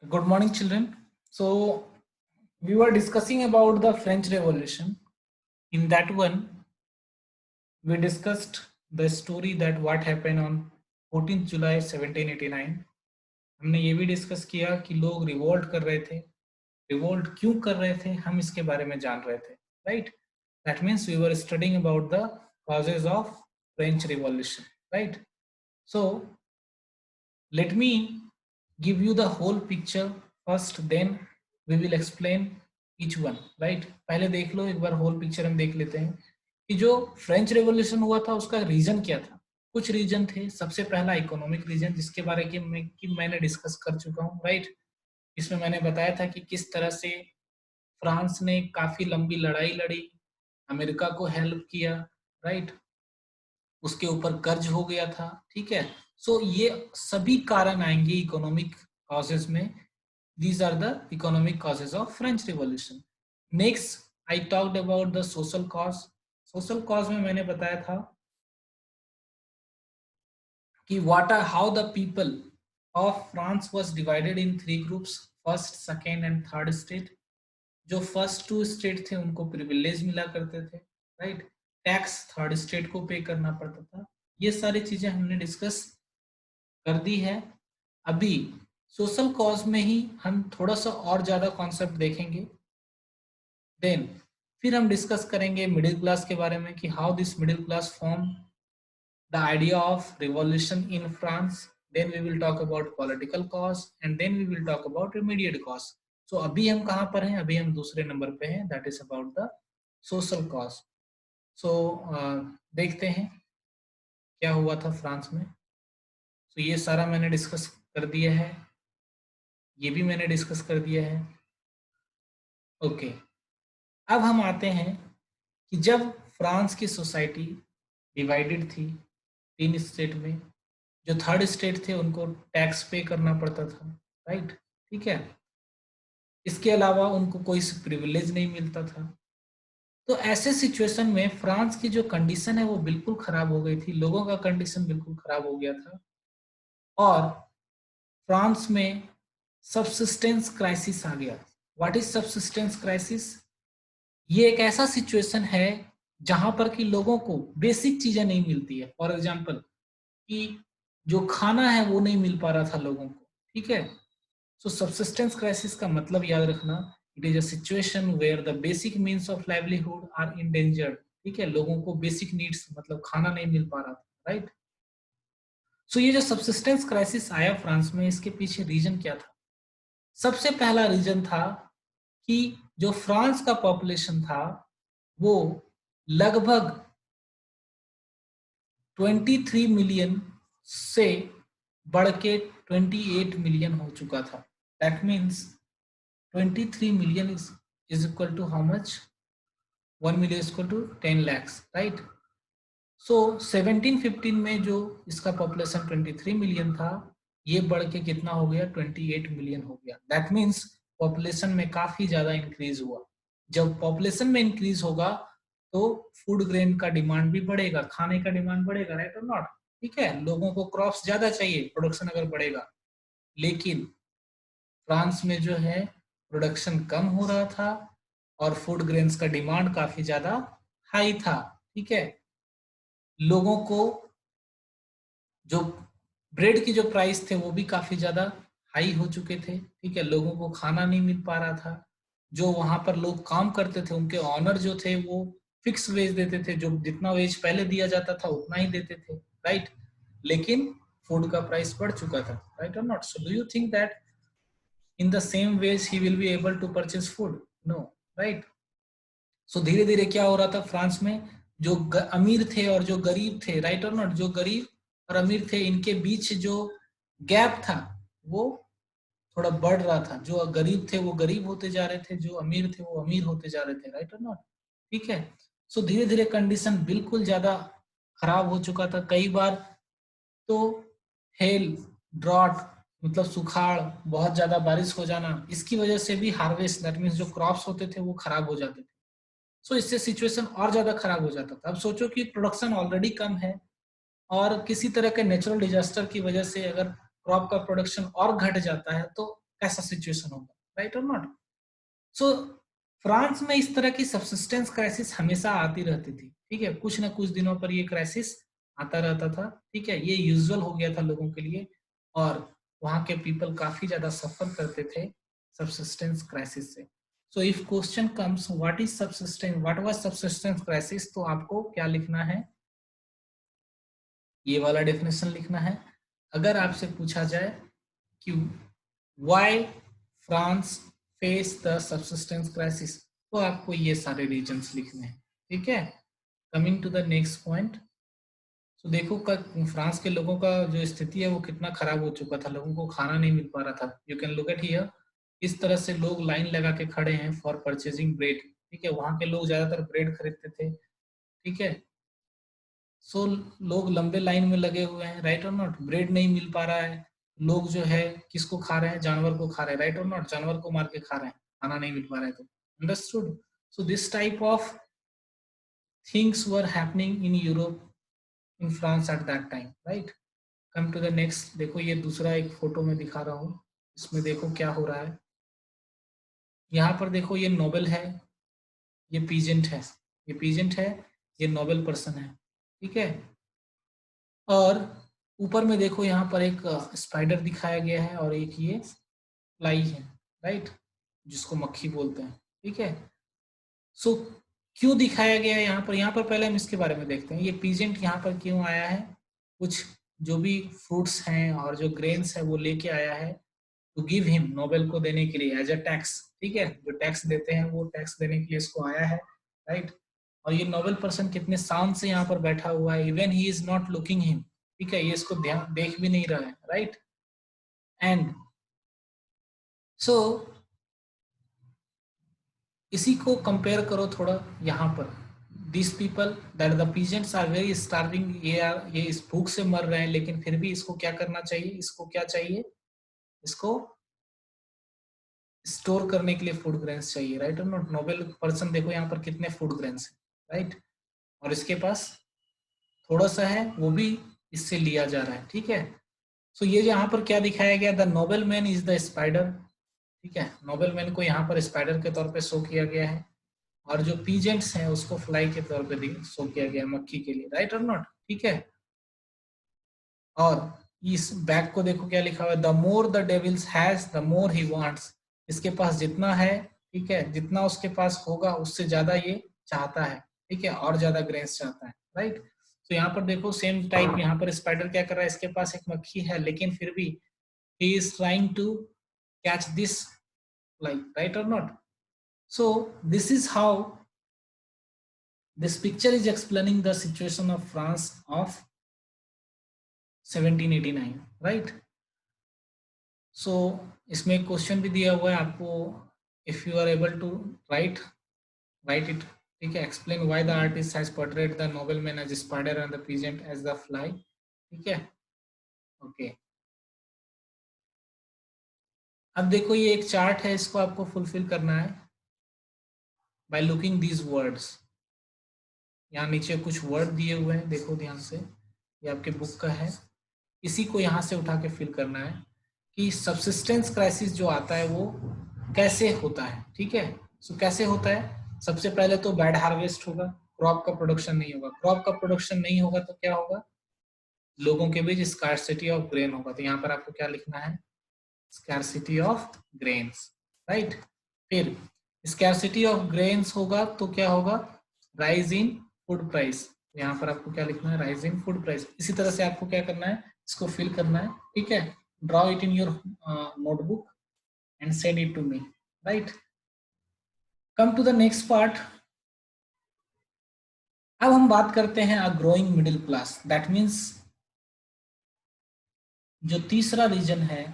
Good morning, children. So, we were discussing about the French Revolution. In that one, we discussed the story that what happened on 14th July 1789. हमने ये भी discuss किया कि लोग revolt कर रहे थे, रिवोल्ट क्यों कर रहे थे, हम इसके बारे में जान रहे थे, right? That means we were studying about the causes of French Revolution, right? So, let me give you the whole picture first, then we will explain each one, right? पहले देख लो, एक बार होल पिक्चर हम देख लेते हैं कि जो French revolution हुआ था उसका रीजन क्या था। कुछ रीजन थे। सबसे पहला इकोनॉमिक रीजन, जिसके बारे की मैंने डिस्कस कर चुका हूँ, राइट? इसमें मैंने बताया था कि किस तरह से फ्रांस ने काफी लंबी लड़ाई लड़ी, अमेरिका को हेल्प किया, राइट? उसके ऊपर कर्ज हो गया था, ठीक है। सो ये सभी कारण आएंगे इकोनॉमिक कॉजेज में। These are the economic causes of French revolution. Next I talked about the social cause. Social cause में मैंने बताया था कि what are how the people of France was divided in 3 groups, first, second and third state. जो first 2 state थे उनको privilege मिला करते थे, राइट? टैक्स थर्ड स्टेट को पे करना पड़ता था। ये सारी चीजें हमने डिस्कस कर दी है। अभी सोशल कॉज में ही हम थोड़ा सा और ज्यादा कॉन्सेप्ट देखेंगे। देन फिर हम डिस्कस करेंगे मिडिल क्लास के बारे में कि how this middle class form the idea of revolution in France. Then we will talk about political cause and then we will talk about immediate cause. So अभी हम कहाँ पर हैं? अभी हम दूसरे नंबर पे हैं, that is about the social cause. So देखते हैं क्या हुआ था फ्रांस में। तो ये सारा मैंने डिस्कस कर दिया है, ये भी मैंने डिस्कस कर दिया है। ओके, अब हम आते हैं कि जब फ्रांस की सोसाइटी डिवाइडेड थी 3 स्टेट में, जो थर्ड स्टेट थे उनको टैक्स पे करना पड़ता था, राइट? ठीक है। इसके अलावा उनको कोई प्रिविलेज नहीं मिलता था। तो ऐसे सिचुएशन में फ्रांस की जो कंडीशन है वो बिल्कुल खराब हो गई थी, लोगों का कंडीशन बिल्कुल खराब हो गया था। और फ्रांस में सबसिस्टेंस क्राइसिस आ गया। What is subsistence crisis? ये एक ऐसा सिचुएशन है जहां पर कि लोगों को बेसिक चीजें नहीं मिलती है। फॉर एग्जांपल कि जो खाना है वो नहीं मिल पा रहा था लोगों को, ठीक है। सो सबसिस्टेंस क्राइसिस का मतलब याद रखना, it is a situation where the basic means of livelihood are endangered. ठीक है, लोगों को बेसिक नीड्स मतलब खाना नहीं मिल पा रहा था, राइट? सो ये जो सबसिस्टेंस क्राइसिस आया फ्रांस में, इसके पीछे रीजन क्या था? सबसे पहला रीजन था कि जो फ्रांस का पॉपुलेशन था वो लगभग 23 मिलियन से बढ़ के 28 मिलियन हो चुका था। That means 23 million is equal to how much? 1 million is equal to 10 lakhs, right? So 1715 में जो इसका पॉपुलेशन 23 मिलियन था, ये बढ़ के कितना हो गया? 28 मिलियन हो गया। दैट मीन्स पॉपुलेशन में काफी ज्यादा इंक्रीज हुआ। जब पॉपुलेशन में इंक्रीज होगा तो फूड ग्रेन का डिमांड भी बढ़ेगा, खाने का डिमांड बढ़ेगा, राइट और नॉट? ठीक है, लोगों को क्रॉप्स ज्यादा चाहिए, प्रोडक्शन अगर बढ़ेगा। लेकिन फ्रांस में जो है प्रोडक्शन कम हो रहा था और फूड ग्रेन्स का डिमांड काफी ज्यादा हाई था, ठीक है। लोगों को जो ब्रेड की जो प्राइस थे वो भी काफी ज्यादा हाई हो चुके थे, ठीक है। लोगों को खाना नहीं मिल पा रहा था। जो वहां पर लोग काम करते थे उनके ऑनर जो थे वो फिक्स वेज देते थे, जो जितना वेज पहले दिया जाता था उतना ही देते थे, राइट? लेकिन फूड का प्राइस बढ़ चुका था, राइट और not? So do you think that in the same wage he will be able to purchase food? No, right? So धीरे धीरे क्या हो रहा था फ्रांस में, जो अमीर थे और जो गरीब थे, राइट और नॉट, जो गरीब और अमीर थे इनके बीच जो गैप था वो थोड़ा बढ़ रहा था। जो गरीब थे वो गरीब होते जा रहे थे, जो अमीर थे वो अमीर होते जा रहे थे, राइट और नॉट? ठीक है। सो धीरे धीरे कंडीशन बिल्कुल ज्यादा खराब हो चुका था। कई बार तो हेल, ड्रॉट मतलब सुखाड़, बहुत ज्यादा बारिश हो जाना, इसकी वजह से भी हार्वेस्ट दैट मीन्स जो क्रॉप्स होते थे वो खराब हो जाते थे। सो इससे सिचुएशन और ज्यादा खराब हो जाता था। अब सोचो कि प्रोडक्शन ऑलरेडी कम है और किसी तरह के नेचुरल डिजास्टर की वजह से अगर क्रॉप का प्रोडक्शन और घट जाता है तो कैसा सिचुएशन होगा, राइट और नॉट। सो फ्रांस में इस तरह की सब्सिस्टेंस क्राइसिस हमेशा आती रहती थी, ठीक है, कुछ ना कुछ दिनों पर ये क्राइसिस आता रहता था, ठीक है, ये यूजुअल हो गया था लोगों के लिए, और वहां के पीपल काफी ज्यादा सफर करते थे सब्सिस्टेंस क्राइसिस से। So if question comes what is subsistence, what was subsistence crisis, तो आपको क्या लिखना है, ये वाला डेफिनेशन लिखना है। अगर आपसे पूछा जाए कि why France face the subsistence crisis, तो आपको ये सारे रीजंस लिखने हैं, ठीक है। Coming to the next point, तो देखो फ्रांस के लोगों का जो स्थिति है वो कितना खराब हो चुका था, लोगों को खाना नहीं मिल पा रहा था। You can look at here, इस तरह से लोग लाइन लगा के खड़े हैं फॉर परचेजिंग ब्रेड, ठीक है, वहां के लोग ज्यादातर ब्रेड खरीदते थे, ठीक है। सो लोग लंबे लाइन में लगे हुए हैं, राइट और नॉट, ब्रेड नहीं मिल पा रहा है, लोग जो है किसको खा रहे हैं, जानवर को खा रहे हैं, राइट और नॉट, जानवर को मार के खा रहे हैं, खाना नहीं मिल पा रहा है, तो understood. So this type of things were happening in Europe, in France at that time, right. Come to the next, देखो ये दूसरा एक फोटो में दिखा रहा हूँ, इसमें देखो क्या हो रहा है। यहाँ पर देखो ये नोबेल है, ये पीजेंट है, ये पीजेंट है, ये नोबेल पर्सन है, ठीक है। और ऊपर में देखो यहाँ पर एक स्पाइडर दिखाया गया है और एक ये फ्लाई है, राइट, जिसको मक्खी बोलते हैं, ठीक है। सो क्यों दिखाया गया है यहाँ पर, पहले हम इसके बारे में देखते हैं, ये पीजेंट यहाँ पर क्यों आया है, कुछ जो भी फ्रूट्स हैं और जो ग्रेन्स है वो लेके आया है टू गिव हिम, नोबेल को देने के लिए एज अ टैक्स, ठीक है, जो टैक्स देते हैं वो टैक्स देने के लिए इसको आया है, राइट। और ये नोबेल पर्सन कितने शांत से यहाँ पर बैठा हुआ है, even he is not looking him, ठीक है, ये इसको ध्यान देख भी नहीं रहा है, राइट। एंड सो इसी को कंपेयर करो थोड़ा यहाँ पर, this people that the peasants are very starving, ये इस भूख से मर रहे हैं, लेकिन फिर भी इसको क्या करना चाहिए, इसको क्या चाहिए, इसको स्टोर करने के लिए फूड ग्रेन्स चाहिए, राइट और नॉट। नोबेल पर्सन देखो यहाँ पर कितने फूड ग्रेन्स है, राइट, और इसके पास थोड़ा सा है, वो भी इससे लिया जा रहा है, ठीक है। सो ये यहाँ पर क्या दिखाया गया, the Nobel man is the spider, ठीक है, नोबेल मैन को यहाँ पर स्पाइडर के तौर पे शो किया गया है, और जो पीजेंट्स हैं उसको फ्लाई के तौर पे शो किया गया है, मक्खी के लिए, राइट और नॉट, ठीक है। और इस बैग को देखो क्या लिखा हुआ है, the more the devils has the more he wants, इसके पास जितना है, ठीक है, जितना उसके पास होगा उससे ज्यादा ये चाहता है, ठीक है, और ज्यादा ग्रेन्स चाहता है, राइट। तो यहाँ पर देखो सेम टाइप, यहाँ पर स्पाइडर क्या कर रहा है, इसके पास एक मक्खी है, लेकिन फिर भी he is trying to catch this fly, right और not. So this is how this picture is explaining the situation of France of 1789, right? So इसमें एक क्वेश्चन भी दिया हुआ है आपको, if you are able to write it, ठीक है, explain why the artist has portrayed the nobleman as a spider and the peasant as the fly, ठीक है, ओके। अब देखो ये एक चार्ट है, इसको आपको फुलफिल करना है by looking these words, यहाँ नीचे कुछ वर्ड दिए हुए हैं, देखो ध्यान से, ये आपके बुक का है, इसी को यहाँ से उठा के फिल करना है कि सब्सिस्टेंस क्राइसिस जो आता है वो कैसे होता है, ठीक है। सो कैसे होता है, सबसे पहले तो बैड हार्वेस्ट होगा, क्रॉप का प्रोडक्शन नहीं होगा, क्रॉप का प्रोडक्शन नहीं होगा तो क्या होगा, लोगों के बीच स्कार्सिटी ऑफ ग्रेन होगा, तो यहाँ पर आपको क्या लिखना है, स्कार्सिटी ऑफ ग्रेन्स, राइट। फिर स्कार्सिटी ऑफ ग्रेन्स होगा तो क्या होगा, राइज इन फूड प्राइस, यहाँ पर आपको क्या लिखना है, राइज इन फूड प्राइस। इसी तरह से आपको क्या करना है, इसको फिल करना है, ठीक है, draw it in your notebook and send it to me, right. Come to the next part, अब हम बात करते हैं a growing middle class, that means जो तीसरा रीजन है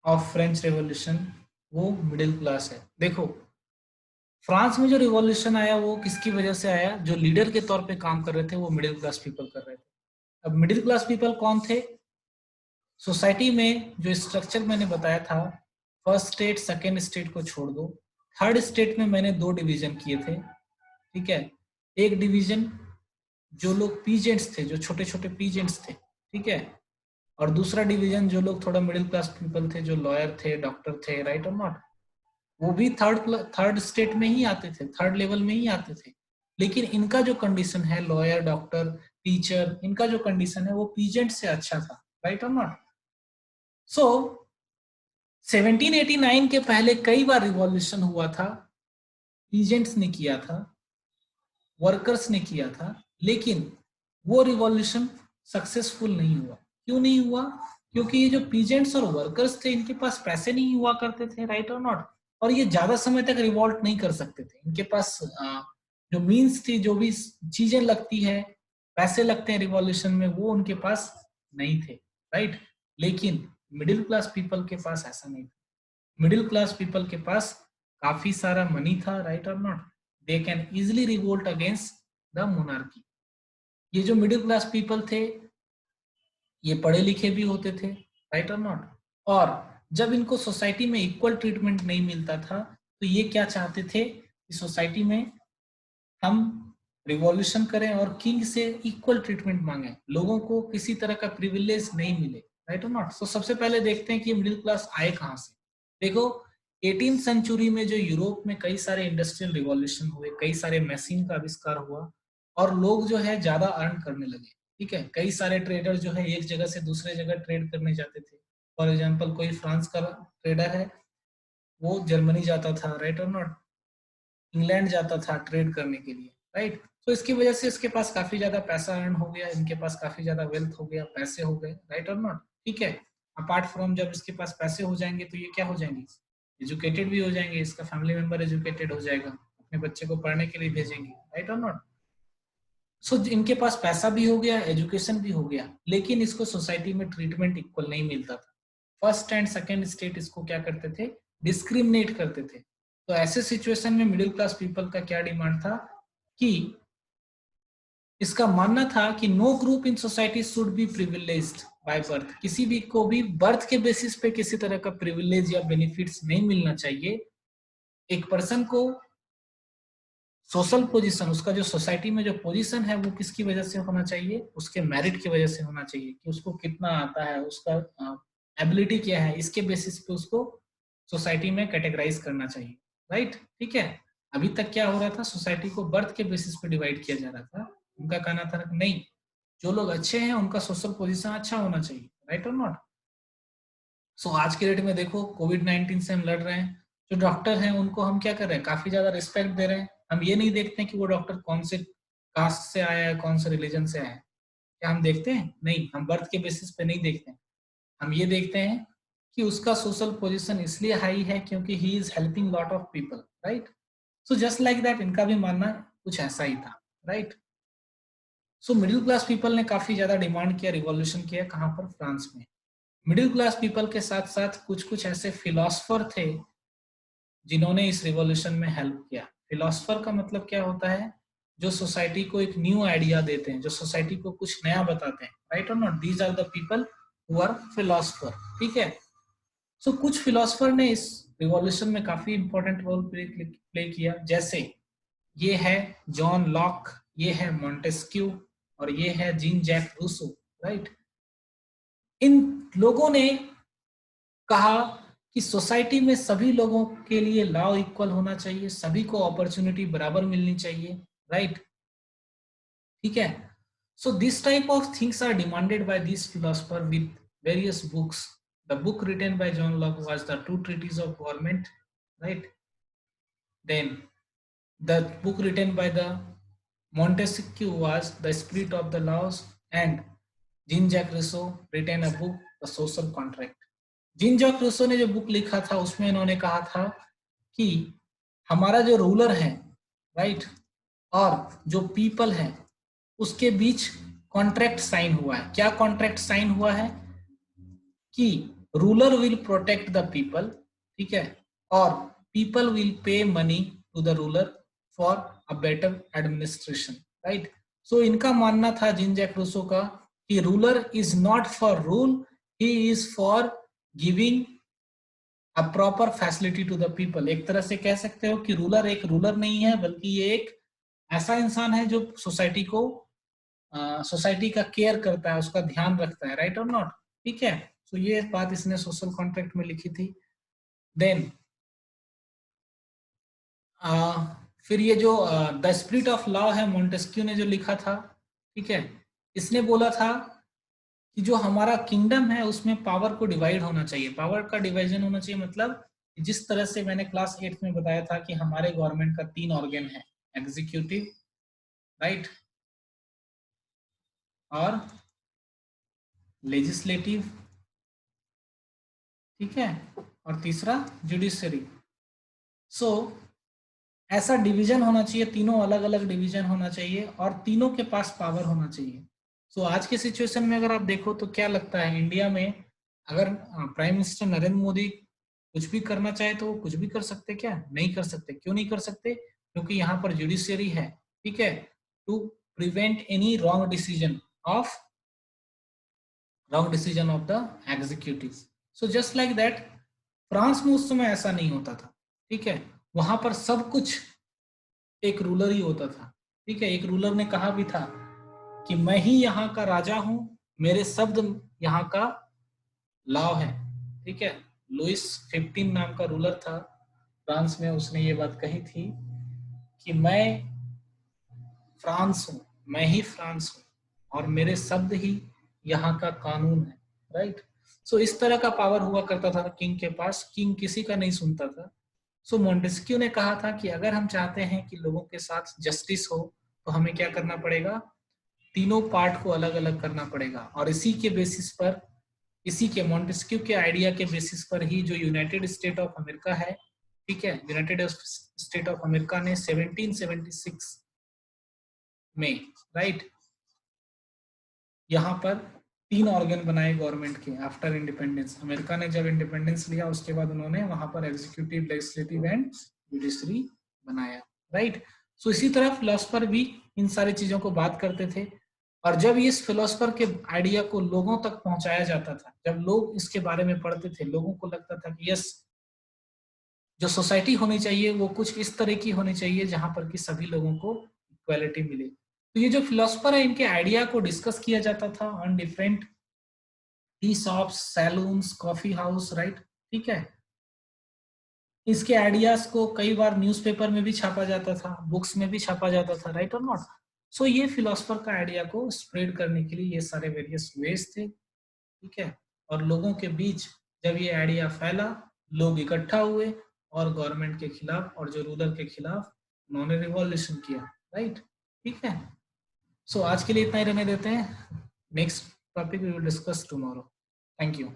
ऑफ फ्रेंच रेवोल्यूशन वो मिडिल क्लास है। देखो फ्रांस में जो रिवॉल्यूशन आया वो किसकी वजह से आया, जो लीडर के तौर पे काम कर रहे थे वो मिडिल क्लास पीपल कर रहे थे। अब मिडिल क्लास पीपल कौन थे, सोसाइटी में जो स्ट्रक्चर मैंने बताया था, फर्स्ट स्टेट सेकेंड स्टेट को छोड़ दो, थर्ड स्टेट में मैंने दो डिवीजन किए थे, ठीक है। एक डिवीजन जो लोग पीजेंट्स थे, जो छोटे छोटे पीजेंट्स थे, ठीक है, और दूसरा डिवीजन जो लोग थोड़ा मिडिल क्लास पीपल थे, जो लॉयर थे, डॉक्टर थे, राइट और नॉट, वो भी थर्ड स्टेट में ही आते थे, थर्ड लेवल में ही आते थे। लेकिन इनका जो कंडीशन है, लॉयर, डॉक्टर, टीचर, इनका जो कंडीशन है वो पीजेंट से अच्छा था, राइट और नॉट। सो 1789 के पहले कई बार रिवॉल्यूशन हुआ था, पीजेंट्स ने किया था, वर्कर्स ने किया था, लेकिन वो रिवॉल्यूशन सक्सेसफुल नहीं हुआ। क्यों नहीं हुआ? क्योंकि ये जो पीजेंट्स और वर्कर्स थे, इनके पास पैसे नहीं हुआ करते थे, राइट और नॉट, और ये ज्यादा समय तक रिवॉल्ट नहीं कर सकते थे। इनके पास जो मीन्स थी, जो भी चीजें लगती है, पैसे लगते हैं रिवॉल्यूशन में, वो उनके पास नहीं थे, राइट। लेकिन मिडिल क्लास पीपल के पास ऐसा नहीं था। मिडिल क्लास पीपल के पास काफी सारा मनी था, राइट और not, they can easily revolt against the monarchy. ये जो मिडिल क्लास पीपल थे, ये पढ़े लिखे भी होते थे, राइट और नॉट, और जब इनको सोसाइटी में इक्वल ट्रीटमेंट नहीं मिलता था, तो ये क्या चाहते थे कि सोसाइटी में हम रिवॉल्यूशन करें और किंग से इक्वल ट्रीटमेंट मांगे, लोगों को किसी तरह का प्रिविलेज नहीं मिले, राइट और नॉट। तो सबसे पहले देखते हैं कि मिडिल क्लास आए कहां से। देखो 18th सेंचुरी में जो यूरोप में कई सारे इंडस्ट्रियल रिवॉल्यूशन हुए, कई सारे मशीन का आविष्कार हुआ, और लोग जो है ज्यादा अर्न करने लगे, ठीक है। कई सारे ट्रेडर जो है एक जगह से दूसरे जगह ट्रेड करने जाते थे। फॉर एग्जाम्पल कोई फ्रांस का ट्रेडर है, वो जर्मनी जाता था, राइट और नॉट, इंग्लैंड जाता था ट्रेड करने के लिए, राइट। तो इसकी वजह से इसके पास काफी ज्यादा पैसा अर्न हो गया, इनके पास काफी ज्यादा वेल्थ हो गया, पैसे हो गए, राइट और नॉट, ठीक है। अपार्ट फ्रॉम जब इसके पास पैसे हो जाएंगे तो ये क्या हो जाएंगे, एजुकेटेड भी हो जाएंगे, इसका फैमिली मेंबर एजुकेटेड हो जाएगा, अपने बच्चे को पढ़ने के लिए भेजेंगे, राइट और नॉट। सो इनके पास पैसा भी हो गया, एजुकेशन भी हो गया, लेकिन इसको सोसाइटी में ट्रीटमेंट इक्वल नहीं मिलता था। फर्स्ट एंड सेकेंड स्टेट इसको क्या करते थे, डिस्क्रिमिनेट करते थे। तो ऐसे सिचुएशन में मिडिल क्लास पीपल का क्या डिमांड था कि इसका मानना था कि no group in society should be privileged by birth, किसी भी को भी बर्थ के बेसिस पे किसी तरह का प्रिविलेज या बेनिफिट्स नहीं मिलना चाहिए। एक पर्सन को सोशल पोजीशन, उसका जो सोसाइटी में जो पोजीशन है वो किसकी वजह से होना चाहिए, उसके मेरिट की वजह से होना चाहिए, कि उसको कितना आता है, उसका एबिलिटी क्या है, इसके बेसिस पे उसको सोसाइटी में कैटेगराइज करना चाहिए, राइट, ठीक है। अभी तक क्या हो रहा था, सोसाइटी को बर्थ के बेसिस पे डिवाइड किया जा रहा था। उनका कहना था नहीं, जो लोग अच्छे हैं उनका सोशल पोजीशन अच्छा होना चाहिए, राइट और नॉट। सो आज के डेट में देखो, कोविड-19 से हम लड़ रहे हैं, जो डॉक्टर हैं उनको हम क्या कर रहे हैं, काफी ज्यादा रिस्पेक्ट दे रहे हैं। हम ये नहीं देखते हैं कि वो डॉक्टर कौन से कास्ट से आया है, कौन से रिलीजन से आया है, क्या हम देखते हैं? नहीं, हम बर्थ के बेसिस पे नहीं देखते हैं। हम ये देखते हैं कि उसका सोशल पोजीशन इसलिए हाई है क्योंकि he is helping lot of people, right. So just like that इनका भी मानना कुछ ऐसा ही था, right. So middle class people ने काफी ज्यादा डिमांड किया, रिवॉल्यूशन किया, कहां पर, फ्रांस में। मिडिल क्लास पीपल के साथ साथ कुछ कुछ ऐसे फिलोसफर थे जिन्होंने इस रिवॉल्यूशन में हेल्प किया। फिलोसफर का मतलब क्या होता है, जो सोसाइटी को एक न्यू आइडिया देते हैं, जो सोसाइटी को कुछ नया बताते हैं, राइट और not, these are the people who are philosopher, ठीक है। सो कुछ फिलोसफर ने इस रिवॉल्यूशन में काफी इंपॉर्टेंट रोल प्ले किया, जैसे ये है जॉन लॉक, ये है मॉन्टेस्क्यू, और ये है जीन जैक रूसो, राइट। इन लोगों ने कहा कि सोसाइटी में सभी लोगों के लिए लॉ इक्वल होना चाहिए, सभी को अपॉर्चुनिटी बराबर मिलनी चाहिए, राइट, ठीक है। So this type of things are demanded by this philosopher with various books. The book written by John Locke was the two treatise of government, right. Then the book written by the Montesquieu was The Spirit of the Laws, and Jean-Jacques Rousseau written a book, The Social Contract. Jean Jacques Rousseau ने जो book लिखा था उसमें इन्होंने कहा था कि हमारा जो रूलर है, राइट, और जो पीपल है, उसके बीच कॉन्ट्रैक्ट साइन हुआ है। क्या कॉन्ट्रैक्ट साइन हुआ है कि ruler will protect the people, ठीक है, और people will pay money to the ruler for a better administration, right. So इनका मानना था जीन जैक रूसो का कि ruler is not for rule, he is for giving a proper facility to the people. एक तरह से कह सकते हो कि रूलर एक रूलर नहीं है, बल्कि ये एक ऐसा इंसान है जो सोसाइटी को सोसाइटी का केयर करता है, उसका ध्यान रखता है, राइट और नॉट। ठीक है। तो ये बात इसने सोशल कॉन्ट्रैक्ट में लिखी थी। देन फिर ये जो द स्पिरिट ऑफ लॉ है, मोंटेस्क्यू ने जो लिखा था, ठीक है, इसने बोला था कि जो हमारा किंगडम है उसमें पावर को डिवाइड होना चाहिए, पावर का डिवीजन होना चाहिए, मतलब जिस तरह से मैंने क्लास 8 में बताया था कि हमारे गवर्नमेंट का 3 ऑर्गन है, एग्जीक्यूटिव, राइट, और लेजिस्लेटिव, ठीक है, और तीसरा जुडिशरी। सो ऐसा डिवीजन होना चाहिए, तीनों अलग अलग डिवीजन होना चाहिए और तीनों के पास पावर होना चाहिए। सो आज के सिचुएशन में अगर आप देखो तो क्या लगता है, इंडिया में अगर प्राइम मिनिस्टर नरेंद्र मोदी कुछ भी करना चाहे तो वो कुछ भी कर सकते, क्या नहीं कर सकते? क्यों नहीं कर सकते? क्योंकि यहाँ पर जुडिशियरी है, ठीक है, to prevent any wrong decision of the executive. So just like that France में उस समय ऐसा नहीं होता था, ठीक है, वहां पर सब कुछ एक रूलर ही होता था, ठीक है। एक रूलर ने कहा भी था कि मैं ही यहाँ का राजा हूं, मेरे शब्द यहाँ का लॉ है, ठीक है। लुइस 15 नाम का रूलर था फ्रांस में, उसने ये बात कही थी कि मैं फ्रांस हूं, मैं ही फ्रांस हूं और मेरे शब्द ही यहाँ का कानून है, राइट। सो इस तरह का पावर हुआ करता था किंग के पास, किंग किसी का नहीं सुनता था। सो मोंटेस्क्यू ने कहा था कि अगर हम चाहते हैं कि लोगों के साथ जस्टिस हो तो हमें क्या करना पड़ेगा, तीनों पार्ट को अलग अलग करना पड़ेगा। और इसी के बेसिस पर, इसी के मोंटेस्क्यू के आइडिया के बेसिस पर ही जो यूनाइटेड स्टेट ऑफ अमेरिका है, ठीक है, यूनाइटेड स्टेट ऑफ अमेरिका ने 1776 में, राइट, यहाँ पर 3 ऑर्गन बनाए गवर्नमेंट के आफ्टर इंडिपेंडेंस। अमेरिका ने जब इंडिपेंडेंस लिया उसके बाद उन्होंने वहां पर एग्जीक्यूटिव, लेजिस्लेटिव एंड जुडिशरी बनाया, राइट। सो इसी तरह फिलोसफर भी इन सारी चीजों को बात करते थे। और जब इस फिलोसफर के आइडिया को लोगों तक पहुंचाया जाता था, जब लोग इसके बारे में पढ़ते थे, लोगों को लगता था कि यस, जो सोसाइटी होनी चाहिए वो कुछ इस तरह की होनी चाहिए जहां पर कि सभी लोगों को इक्वालिटी मिले। तो ये जो फिलोसफर है, इनके आइडिया को डिस्कस किया जाता था on different T shops, saloons, coffee house, right, ठीक है। इसके आइडियाज को कई बार न्यूज़पेपर में भी छापा जाता था, बुक्स में भी छापा जाता था, राइट और नॉट। सो ये फिलोसफर का आइडिया को स्प्रेड करने के लिए ये सारे वेरियस वेज थे, ठीक है। और लोगों के बीच जब ये आइडिया फैला, लोग इकट्ठा हुए और गवर्नमेंट के खिलाफ और जो रूलर के खिलाफ उन्होंने रिवॉल्यूशन किया, राइट, ठीक है। सो आज के लिए इतना ही रहने देते हैं, next topic we will discuss tomorrow. Thank you.